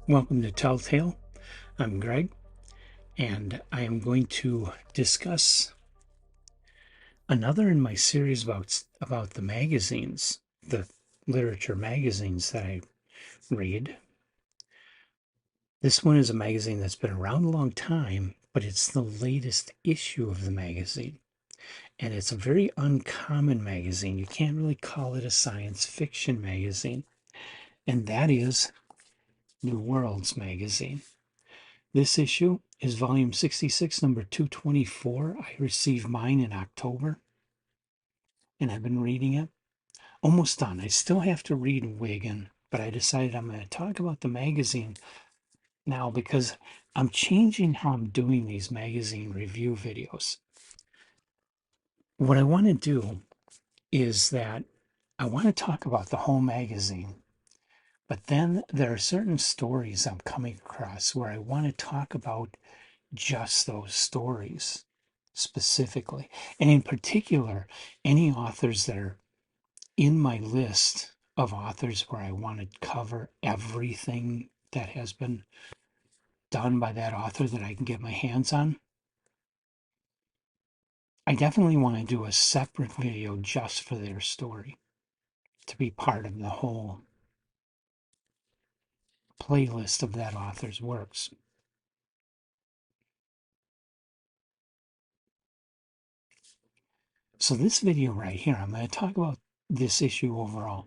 Welcome to Telltale. I'm Greg, and I am going to discuss another in my series about the magazines, the literature magazines that I read. This one is a magazine that's been around a long time, but it's the latest issue of the magazine. And it's a very uncommon magazine. You can't really call it a science fiction magazine. And that is New Worlds magazine. This issue is volume 66, number 224. I received mine in October, and I've been reading it. Almost done. I still have to read Wigan, but I decided I'm going to talk about the magazine now because I'm changing how I'm doing these magazine review videos. What I want to do is that I want to talk about the whole magazine, but then there are certain stories I'm coming across where I want to talk about just those stories specifically. And in particular, any authors that are in my list of authors where I want to cover everything that has been done by that author that I can get my hands on. I definitely want to do a separate video just for their story to be part of the whole playlist of that author's works. So this video right here, I'm going to talk about this issue overall,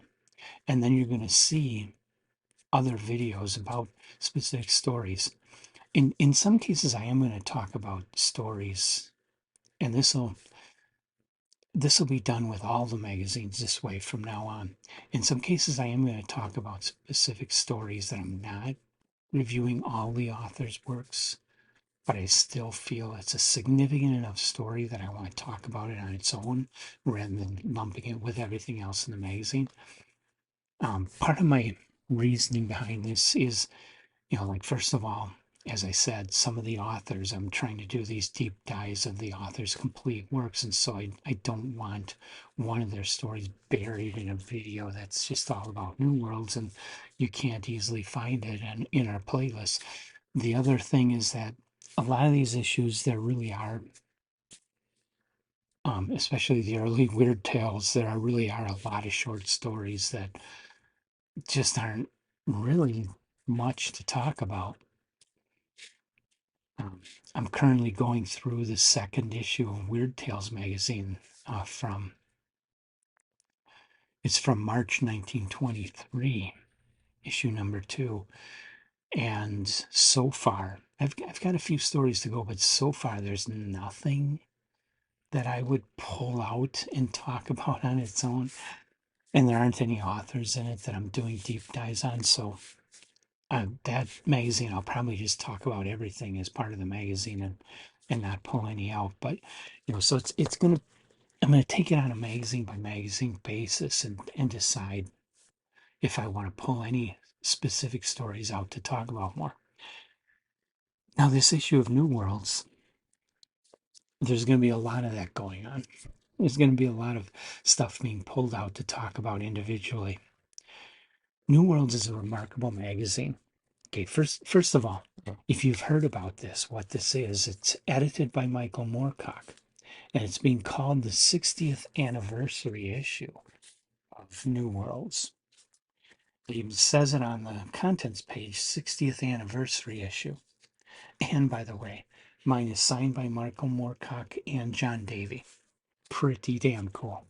and then you're going to see other videos about specific stories. In some cases, I am going to talk about stories, and this will be done with all the magazines this way from now on. In some cases, I am going to talk about specific stories that I'm not reviewing all the author's works, but I still feel it's a significant enough story that I want to talk about it on its own rather than lumping it with everything else in the magazine. Part of my reasoning behind this is, like, first of all, as I said, some of the authors, I'm trying to do these deep dives of the author's complete works, and so I don't want one of their stories buried in a video that's just all about New Worlds, and you can't easily find it in our playlist. The other thing is that a lot of these issues, there really are, especially the early Weird Tales, really are a lot of short stories that just aren't really much to talk about. Um, I'm currently going through the second issue of Weird Tales magazine it's from March 1923, issue number 2. And so far, I've got a few stories to go, but so far there's nothing that I would pull out and talk about on its own. And there aren't any authors in it that I'm doing deep dives on. So that magazine, I'll probably just talk about everything as part of the magazine and not pull any out. But so I'm gonna take it on a magazine by magazine basis and decide if I want to pull any specific stories out to talk about more. Now, this issue of New Worlds, there's going to be a lot of that going on. There's going to be a lot of stuff being pulled out to talk about individually. New Worlds is a remarkable magazine. Okay, first of all, if you've heard about this, what this is, it's edited by Michael Moorcock, and it's being called the 60th anniversary issue of New Worlds. It even says it on the contents page, 60th anniversary issue. And by the way, mine is signed by Michael Moorcock and John Davy. Pretty damn cool.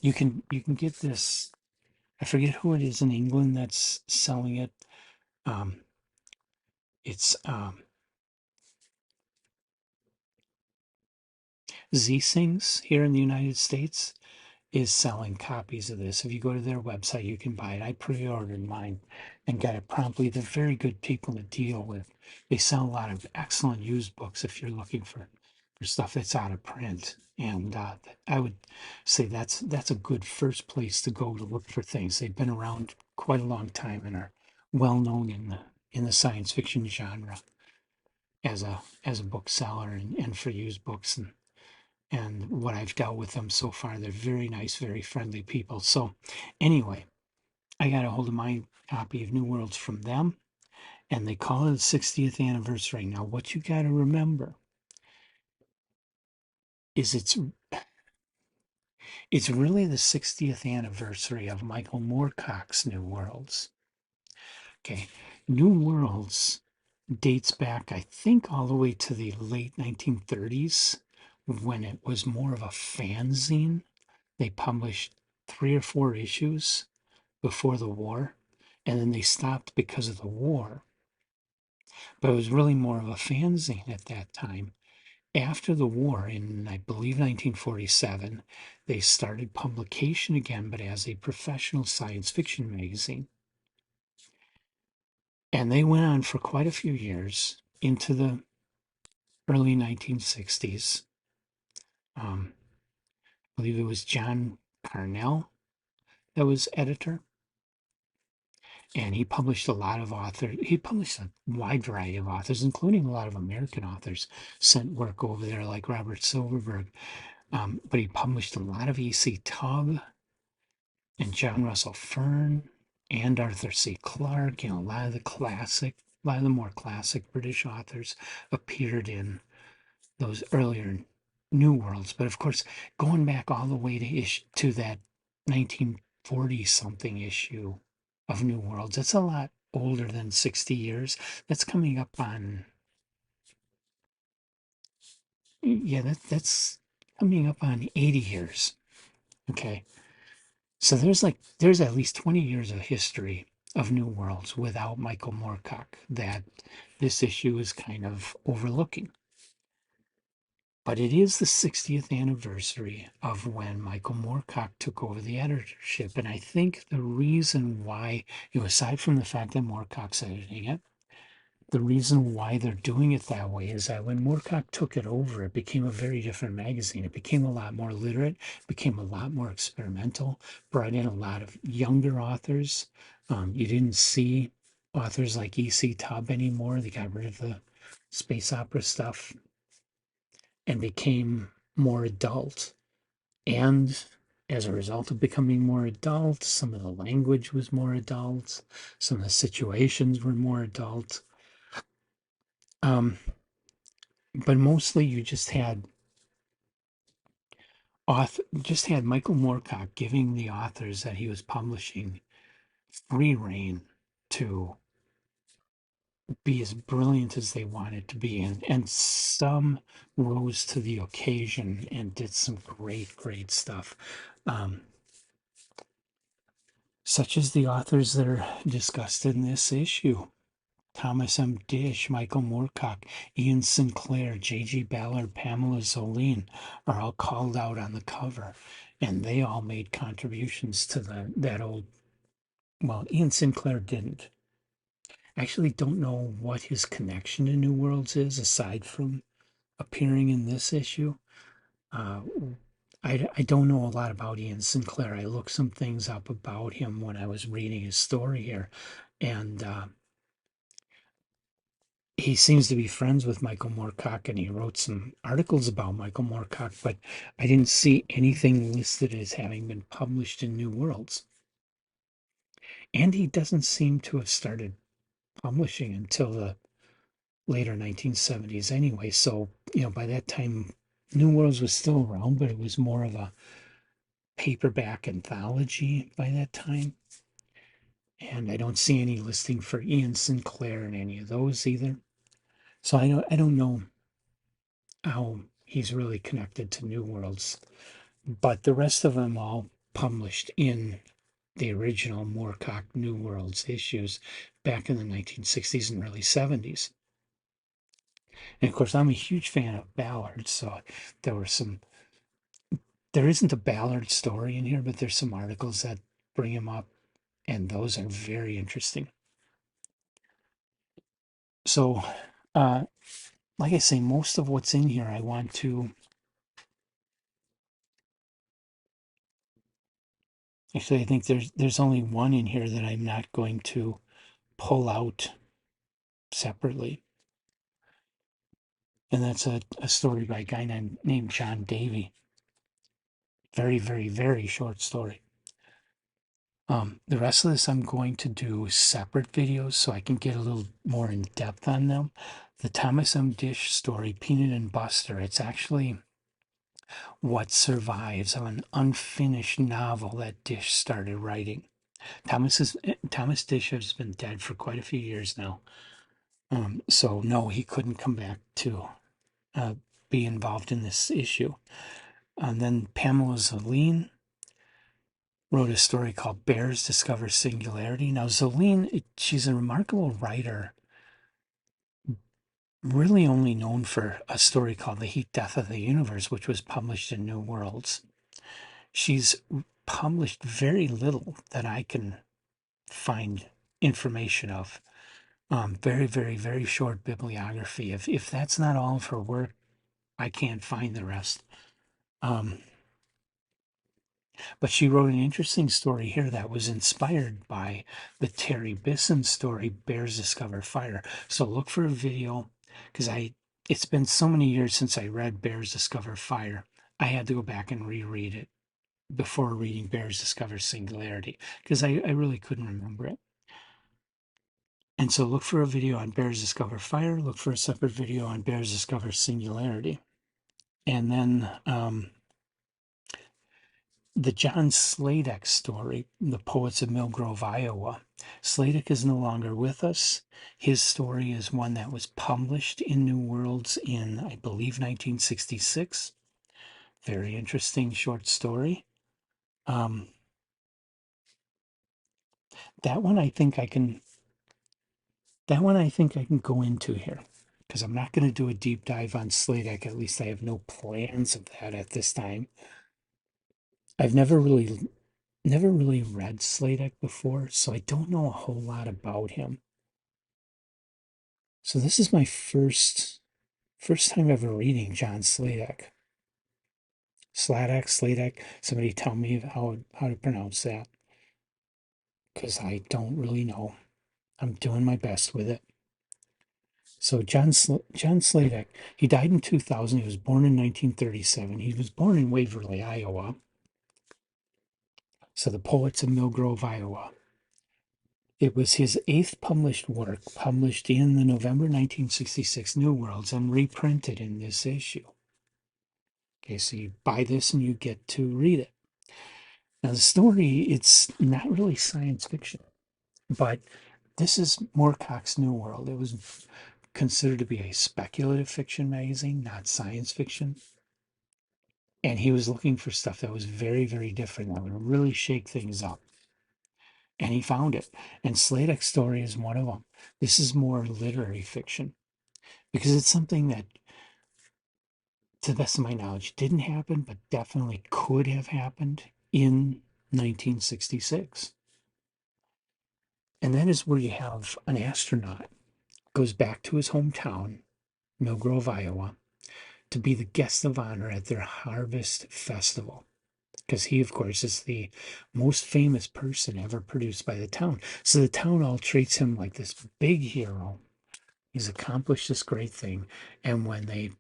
You can get this. I forget who it is in England that's selling it. Um, it's Z-Sings here in the United States is selling copies of this. If you go to their website, you can buy it. I pre-ordered mine and got it promptly. They're very good people to deal with. They sell a lot of excellent used books if you're looking for stuff that's out of print. And I would say that's a good first place to go to look for things. They've been around quite a long time and are well known in the science fiction genre as a bookseller and for used books and what I've dealt with them so far. They're very nice, very friendly people. So anyway, I got a hold of my copy of New Worlds from them. and they call it the 60th anniversary. Now, what you got to remember is it's really the 60th anniversary of Michael Moorcock's New Worlds. Okay, New Worlds dates back, I think, all the way to the late 1930s when it was more of a fanzine. They published 3 or 4 issues before the war, and then they stopped because of the war. But it was really more of a fanzine at that time. After the war, in I believe 1947, they started publication again, but as a professional science fiction magazine. And they went on for quite a few years into the early 1960s. I believe it was John Carnell that was editor, and he published a lot of authors. He published a wide variety of authors, including a lot of American authors, sent work over there, like Robert Silverberg. But he published a lot of E.C. Tubb and John Russell Fern and Arthur C. Clarke. A lot of a lot of the more classic British authors appeared in those earlier New Worlds. But of course, going back all the way to that 1940 something issue of New Worlds, it's a lot older than 60 years. That's coming up on, yeah, that's coming up on 80 years. Okay. So there's at least 20 years of history of New Worlds without Michael Moorcock that this issue is kind of overlooking. But it is the 60th anniversary of when Michael Moorcock took over the editorship. And I think the reason why, aside from the fact that Moorcock's editing it, the reason why they're doing it that way is that when Moorcock took it over, it became a very different magazine. It became a lot more literate, became a lot more experimental, brought in a lot of younger authors. You didn't see authors like E.C. Tubb anymore. They got rid of the space opera stuff and became more adult. And as a result of becoming more adult, some of the language was more adult, some of the situations were more adult. Um, but mostly you just had Michael Moorcock giving the authors that he was publishing free reign to be as brilliant as they wanted to be, and some rose to the occasion and did some great stuff, um, such as the authors that are discussed in this issue. Thomas M. Dish, Michael Moorcock, Ian Sinclair, J.G. Ballard, Pamela Zoline are all called out on the cover, and they all made contributions to that old. Well, Ian Sinclair didn't. I actually don't know what his connection to New Worlds is, aside from appearing in this issue. Uh, I don't know a lot about Ian Sinclair. I looked some things up about him when I was reading his story here, and he seems to be friends with Michael Moorcock, and he wrote some articles about Michael Moorcock, but I didn't see anything listed as having been published in New Worlds. And he doesn't seem to have started publishing until the later 1970s anyway. So, by that time, New Worlds was still around, but it was more of a paperback anthology by that time. And I don't see any listing for Ian Sinclair in any of those either. So I don't know how he's really connected to New Worlds, but the rest of them all published in the original Moorcock New Worlds issues back in the 1960s and early 70s. And of course, I'm a huge fan of Ballard, so there were some. There isn't a Ballard story in here, but there's some articles that bring him up, and those are very interesting. So, uh, like I say, most of what's in here, I want to. Actually, I think there's only one in here that I'm not going to pull out separately, and that's a story by a guy named John Davy. Very, very, very short story. The rest of this I'm going to do separate videos so I can get a little more in depth on them. The Thomas M. Dish story, Peanut and Buster, it's actually what survives of an unfinished novel that Dish started writing. Thomas Dish has been dead for quite a few years now. So no, he couldn't come back to uh, be involved in this issue. And then Pamela Zoline wrote a story called Bears Discover Singularity. Now, Zoline, she's a remarkable writer, really only known for a story called The Heat Death of the Universe, which was published in New Worlds. She's published very little that I can find information of. Very, very, very short bibliography. If that's not all of her work, I can't find the rest. Um, But she wrote an interesting story here that was inspired by the Terry Bisson story, Bears Discover Fire. So look for a video because it's been so many years since I read Bears Discover Fire. I had to go back and reread it before reading Bears Discover Singularity because I really couldn't remember it. And so look for a video on Bears Discover Fire, look for a separate video on Bears Discover Singularity. And then the John Sladek story, The Poets of Mill Grove, Iowa. Sladek is no longer with us. His story is one that was published in New Worlds in, I believe, 1966. Very interesting short story. Um, that one I think I can. That one I think I can go into here because I'm not going to do a deep dive on Sladek. At least I have no plans of that at this time. I've never really read Sladek before, so I don't know a whole lot about him. So this is my first time ever reading John Sladek. Sladek. Somebody tell me how to pronounce that because I don't really know. I'm doing my best with it. So John Sladek, he died in 2000. He was born in 1937. He was born in Waverly, Iowa. So the Poets of Mill Grove, Iowa. It was his eighth published work, published in the November 1966 New Worlds and reprinted in this issue. Okay, so you buy this and you get to read it. Now, the story, it's not really science fiction, but this is Moorcock's New World. It was considered to be a speculative fiction magazine, not science fiction. And he was looking for stuff that was very, very different, that would really shake things up. And he found it. And Sladek's story is one of them. This is more literary fiction because it's something that, to the best of my knowledge, didn't happen, but definitely could have happened in 1966. And that is where you have an astronaut goes back to his hometown, Mill Grove, Iowa, to be the guest of honor at their harvest festival. Because he, of course, is the most famous person ever produced by the town. So the town all treats him like this big hero. He's accomplished this great thing. And when they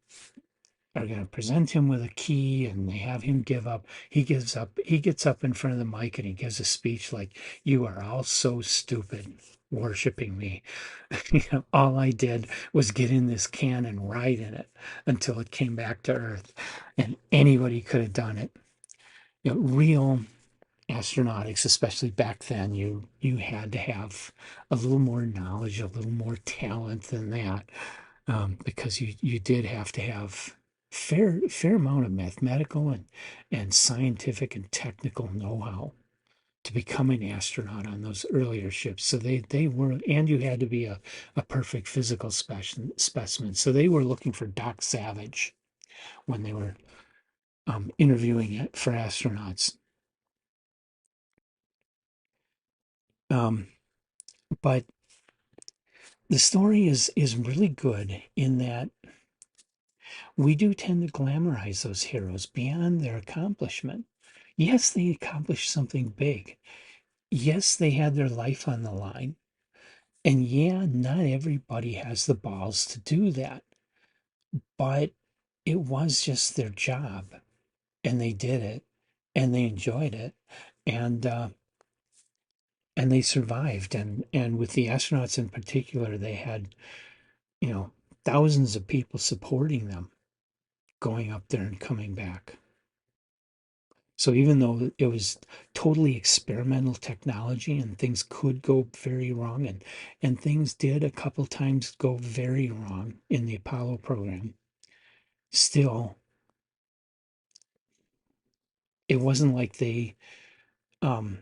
are going to present him with a key and they have him give up, he gives up. He gets up in front of the mic and he gives a speech like, "You are all so stupid worshiping me. All I did was get in this can and ride in it until it came back to Earth, and anybody could have done it." Real astronautics, especially back then, you had to have a little more knowledge, a little more talent than that, because you did have to have fair amount of mathematical and scientific and technical know-how to become an astronaut on those earlier ships. So they were, and you had to be a perfect physical specimen. So they were looking for Doc Savage when they were interviewing it for astronauts. Um, but the story is really good in that we do tend to glamorize those heroes beyond their accomplishment. Yes, they accomplished something big. Yes, they had their life on the line. And yeah, not everybody has the balls to do that. But it was just their job. And they did it. And they enjoyed it. And and they survived. And with the astronauts in particular, they had, you know, thousands of people supporting them going up there and coming back. So even though it was totally experimental technology and things could go very wrong, and things did a couple times go very wrong in the Apollo program, still it wasn't like they um,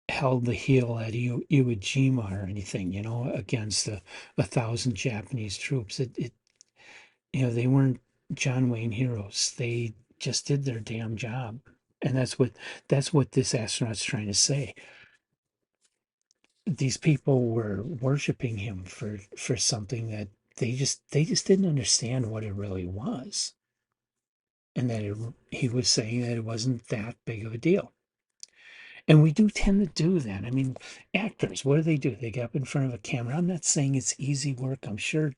held the heel at Iwo Jima or anything, against a thousand Japanese troops. They weren't John Wayne heroes. They just did their damn job, and that's what this astronaut's trying to say. These people were worshiping him for something that they just didn't understand what it really was, and that he was saying that it wasn't that big of a deal. And we do tend to do that. I mean, actors, what do? They get up in front of a camera. I'm not saying it's easy work. I'm sure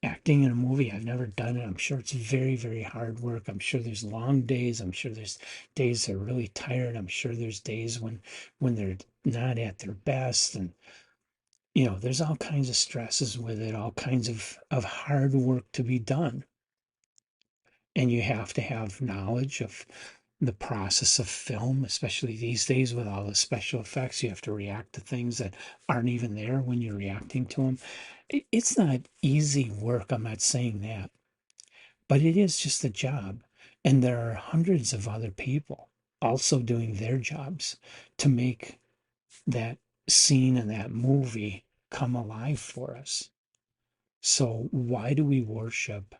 acting in a movie, I've never done it. I'm sure it's very, very hard work. I'm sure there's long days. I'm sure there's days they're really tired. I'm sure there's days when they're not at their best. And there's all kinds of stresses with it, all kinds of hard work to be done. And you have to have knowledge of the process of film, especially these days with all the special effects. You have to react to things that aren't even there when you're reacting to them. It's not easy work. I'm not saying that, but it is just a job. And there are hundreds of other people also doing their jobs to make that scene in that movie come alive for us. So why do we worship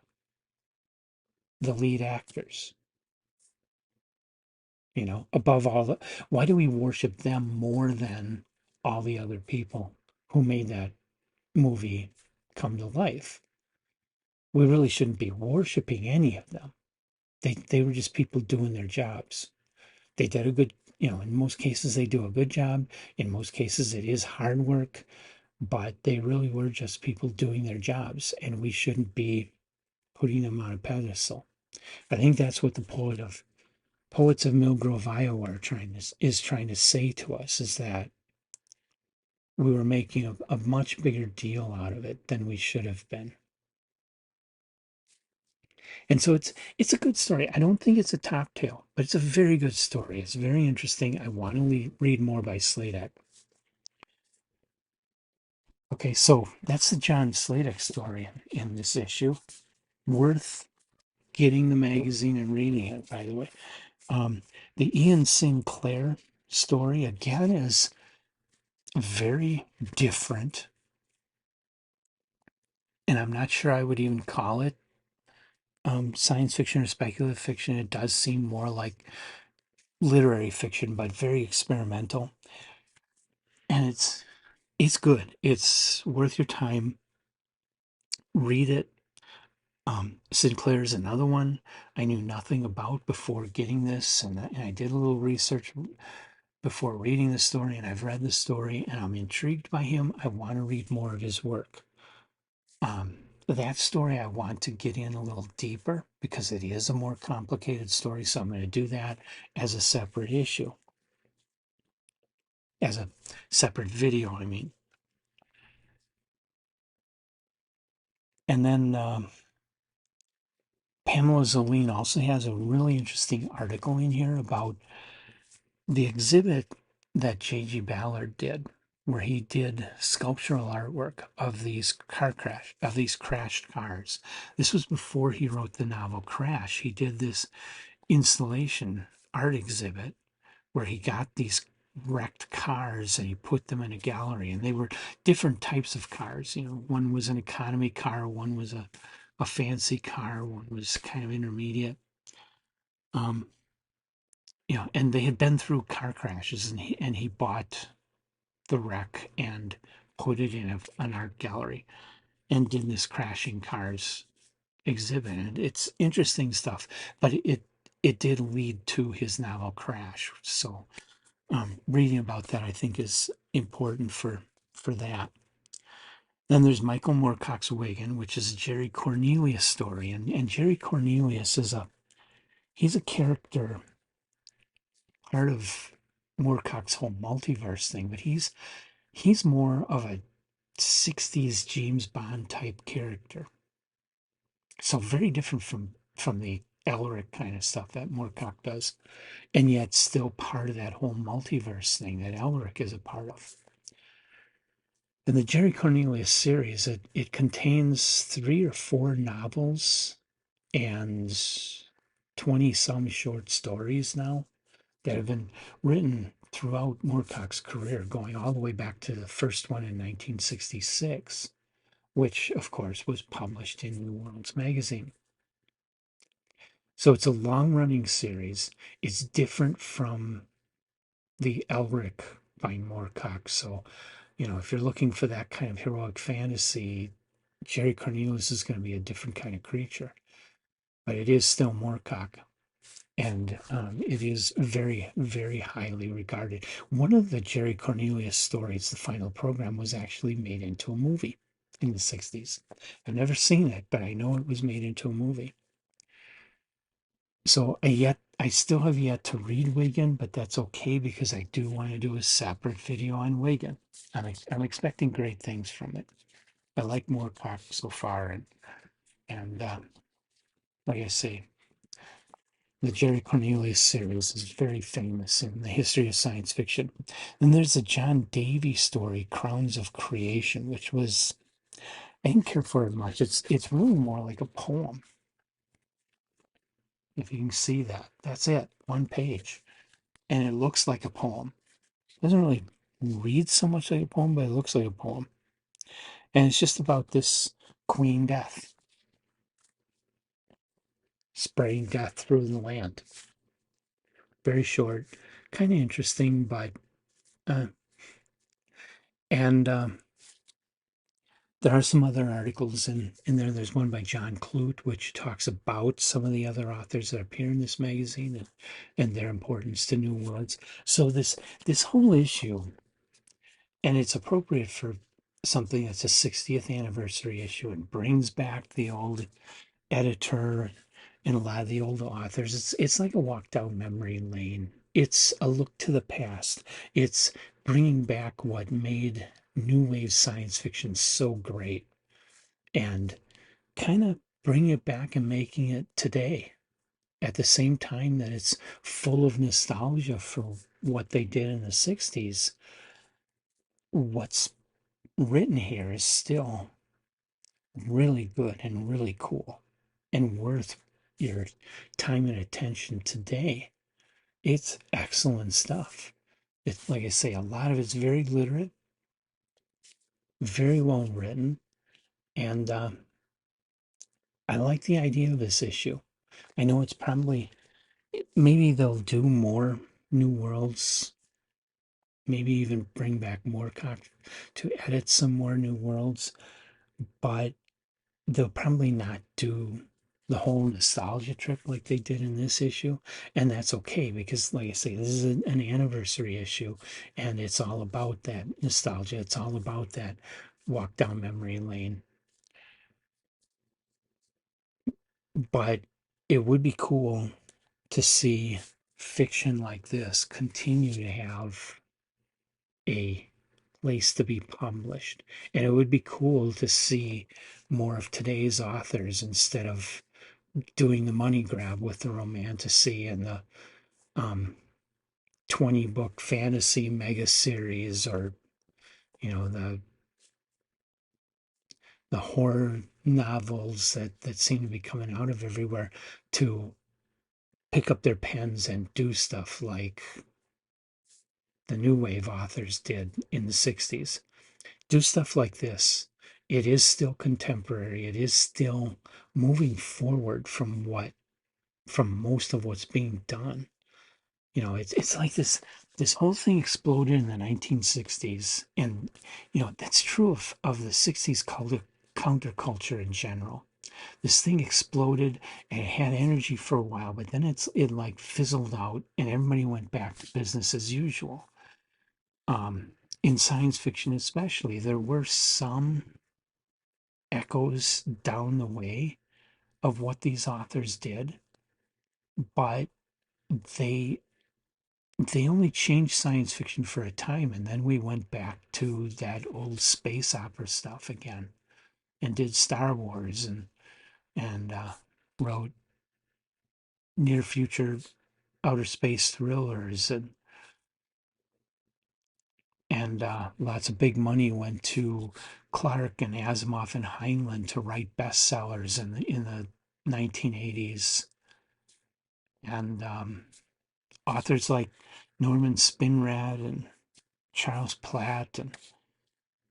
the lead actors? Above all why do we worship them more than all the other people who made that movie come to life? We really shouldn't be worshiping any of them. They were just people doing their jobs. They did a good, in most cases they do a good job. In most cases it is hard work, but they really were just people doing their jobs, and we shouldn't be putting them on a pedestal. I think that's what the poets of Mill Grove, Iowa is trying to say to us, is that we were making a much bigger deal out of it than we should have been. And so it's a good story. I don't think it's a top tale, but it's a very good story. It's very interesting. I want to read more by Sladek. Okay, so that's the John Sladek story in this issue. Worth getting the magazine and reading it, by the way. The Ian Sinclair story, again, is very different. And I'm not sure I would even call it science fiction or speculative fiction. It does seem more like literary fiction, but very experimental. And it's good. It's worth your time. Read it. Sinclair's another one I knew nothing about before getting this, and I did a little research before reading the story, and I've read the story, and I'm intrigued by him. I want to read more of his work. That story I want to get in a little deeper because it is a more complicated story, so I'm going to do that as a separate issue, as a separate video, I mean. And then Pamela Zoline also has a really interesting article in here about the exhibit that J.G. Ballard did, where he did sculptural artwork of these crashed cars. This was before he wrote the novel Crash. He did this installation art exhibit where he got these wrecked cars and he put them in a gallery, and they were different types of cars. One was an economy car, one was a fancy car, one was kind of intermediate. Um, and they had been through car crashes, and he bought the wreck and put it in an art gallery and did this crashing cars exhibit. And it's interesting stuff, but it did lead to his novel Crash. So reading about that, I think, is important for that. Then there's Michael Moorcock's Wigan, which is a Jerry Cornelius story, and Jerry Cornelius he's a character part of Moorcock's whole multiverse thing, but he's more of a 60s James Bond type character. So very different from the Elric kind of stuff that Moorcock does, and yet still part of that whole multiverse thing that Elric is a part of. In the Jerry Cornelius series, it contains 3 or 4 novels and 20 some short stories now that have been written throughout Moorcock's career, going all the way back to the first one in 1966, which, of course, was published in New Worlds magazine. So it's a long running series. It's different from the Elric by Moorcock. So, if you're looking for that kind of heroic fantasy, Jerry Cornelius is going to be a different kind of creature. But it is still Moorcock. And it is very, very highly regarded. One of the Jerry Cornelius stories, the final program, was actually made into a movie in the 60s. I've never seen it, but I know it was made into a movie. So I still have yet to read Wigan, but that's okay because I do want to do a separate video on Wigan. I'm expecting great things from it. I like Moorcock so far, and like I say, the Jerry Cornelius series is very famous in the history of science fiction. And there's a John Davies story, Crowns of Creation, which was I didn't care for it much. It's really more like a poem. If you can see that, that's it, 1 page, and it looks like a poem. It doesn't really read so much like a poem, but it looks like a poem. And it's just about this Queen Death spreading death through the land. Very short, kind of interesting, but uh, and there are some other articles in there. There's one by John Clute, which talks about some of the other authors that appear in this magazine and their importance to New Worlds. So this whole issue, and it's appropriate for something that's a 60th anniversary issue and brings back the old editor and a lot of the old authors. It's like a walk down memory lane. It's a look to the past. It's bringing back what made new wave science fiction so great and kind of bringing it back and making it today at the same time that it's full of nostalgia for what they did in the 60s. What's written here is still really good and really cool and worth your time and attention today. It's excellent stuff. It's like I say, a lot of it's very literate, very well written, and I like the idea of this issue. I know it's probably maybe they'll do more New Worlds, maybe even bring back Moorcock to edit some more New Worlds, but they'll probably not do the whole nostalgia trip like they did in this issue. And that's okay because, like I say, this is an anniversary issue and it's all about that nostalgia. It's all about that walk down memory lane. But it would be cool to see fiction like this continue to have a place to be published. And it would be cool to see more of today's authors instead of doing the money grab with the romantasy and the um, 20 book fantasy mega series or the horror novels that seem to be coming out of everywhere to pick up their pens and do stuff like the new wave authors did in the 60s. Do stuff like this. It is still contemporary. It is still moving forward from most of what's being done. It's like this whole thing exploded in the 1960s, and that's true of the 60s counterculture in general. This thing exploded and it had energy for a while, but then it like fizzled out, and everybody went back to business as usual. In science fiction, especially, there were some echoes down the way of what these authors did, but they they only changed science fiction for a time, and then we went back to that old space opera stuff again and did Star Wars and wrote near future outer space thrillers and lots of big money went to Clark and Asimov and Heinlein to write bestsellers in the 1980s, and authors like Norman Spinrad and Charles Platt and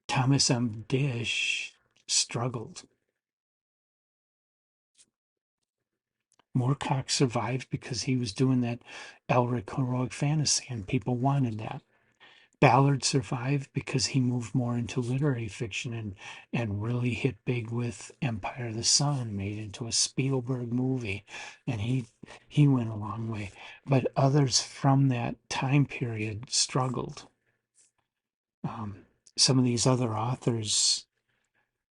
Thomas M. Dish struggled. Moorcock survived because he was doing that Elric heroic fantasy, and people wanted that. Ballard survived because he moved more into literary fiction and really hit big with Empire of the Sun, made into a Spielberg movie, and he went a long way. But others from that time period struggled. Some of these other authors,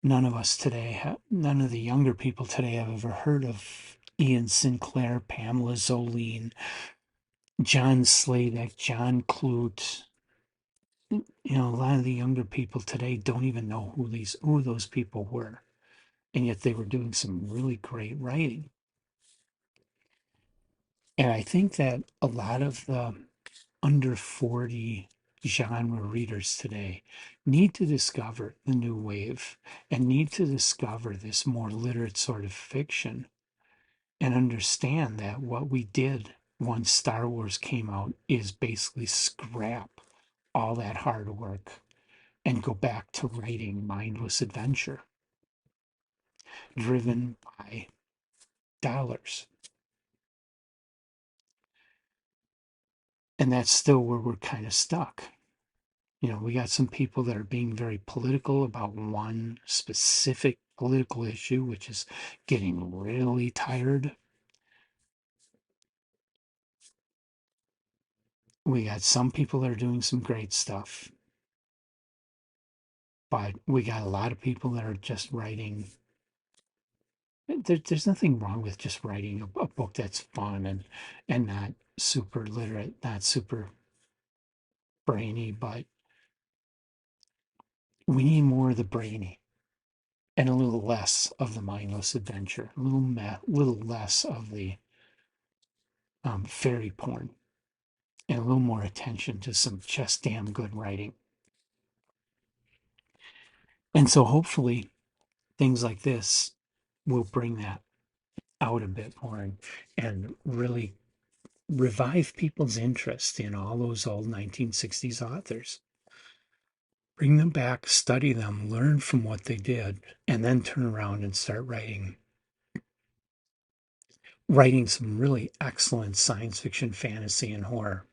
none of the younger people today have ever heard of. Ian Sinclair, Pamela Zoline, John Sladek, John Clute. A lot of the younger people today don't even know who those people were, and yet they were doing some really great writing. And I think that a lot of the under 40 genre readers today need to discover the new wave and need to discover this more literate sort of fiction and understand that what we did once Star Wars came out is basically scrap all that hard work and go back to writing mindless adventure driven by dollars. And that's still where we're kind of stuck. We got some people that are being very political about one specific political issue, which is getting really tired. We got some people that are doing some great stuff, but we got a lot of people that are just writing. There's nothing wrong with just writing a book that's fun and not super literate, not super brainy, but we need more of the brainy and a little less of the mindless adventure, little less of the fairy porn, and a little more attention to some just damn good writing. And so hopefully things like this will bring that out a bit more and really revive people's interest in all those old 1960s authors. Bring them back, study them, learn from what they did, and then turn around and start writing some really excellent science fiction, fantasy, and horror.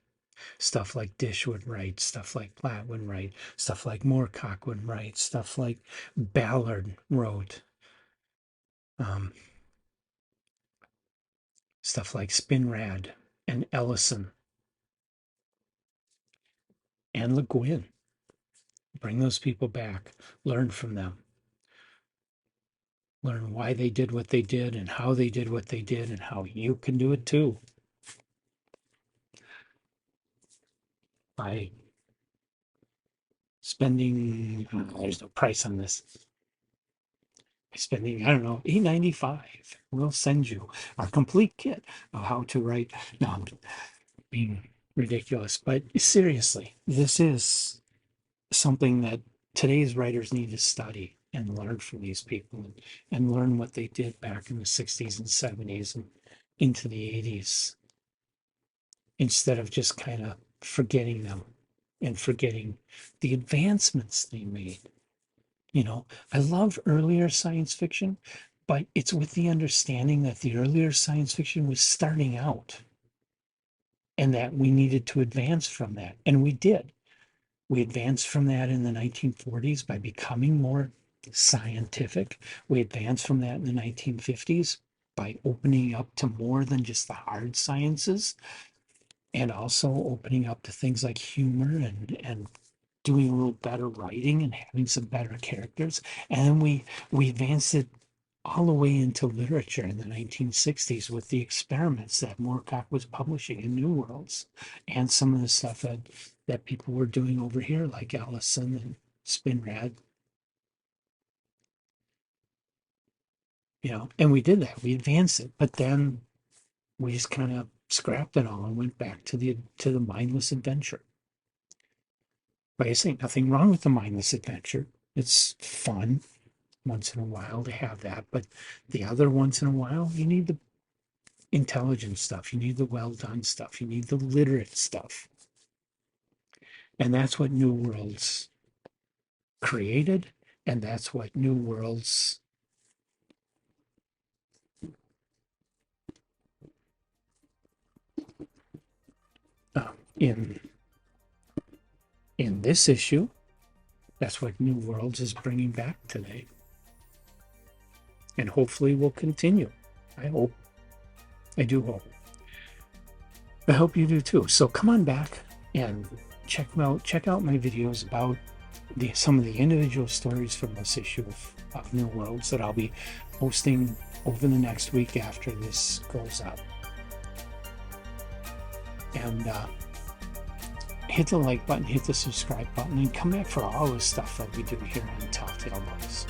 Stuff like Dish would write, stuff like Platt would write, stuff like Moorcock would write, stuff like Ballard wrote, um, stuff like Spinrad and Ellison and Le Guin. Bring those people back, learn from them, learn why they did what they did and how they did what they did and how you can do it too by spending, there's no price on this, spending, I don't know, $8.95. We'll send you our complete kit of how to write. No, I'm being ridiculous, but seriously, this is something that today's writers need to study and learn from these people and learn what they did back in the 60s and 70s and into the 80s instead of just kind of forgetting them and forgetting the advancements they made. I love earlier science fiction, but it's with the understanding that the earlier science fiction was starting out and that we needed to advance from that. And we did. We advanced from that in the 1940s by becoming more scientific. We advanced from that in the 1950s by opening up to more than just the hard sciences and also opening up to things like humor and doing a little better writing and having some better characters. And then we advanced it all the way into literature in the 1960s with the experiments that Moorcock was publishing in New Worlds, and some of the stuff that people were doing over here, like Allison and Spinrad. And we did that. We advanced it, but then we just kind of scrapped it all and went back to the mindless adventure. Like I say, nothing wrong with the mindless adventure. It's fun once in a while to have that, but the other once in a while, you need the intelligent stuff, you need the well done stuff, you need the literate stuff. And that's what New Worlds created, and that's what New Worlds in this issue, that's what New Worlds is bringing back today. And hopefully will continue. I hope. I do hope. I hope you do too. So come on back and check out my videos about some of the individual stories from this issue of New Worlds that I'll be posting over the next week after this goes up. And hit the like button, hit the subscribe button, and come back for all the stuff that we do here on Telltale Books.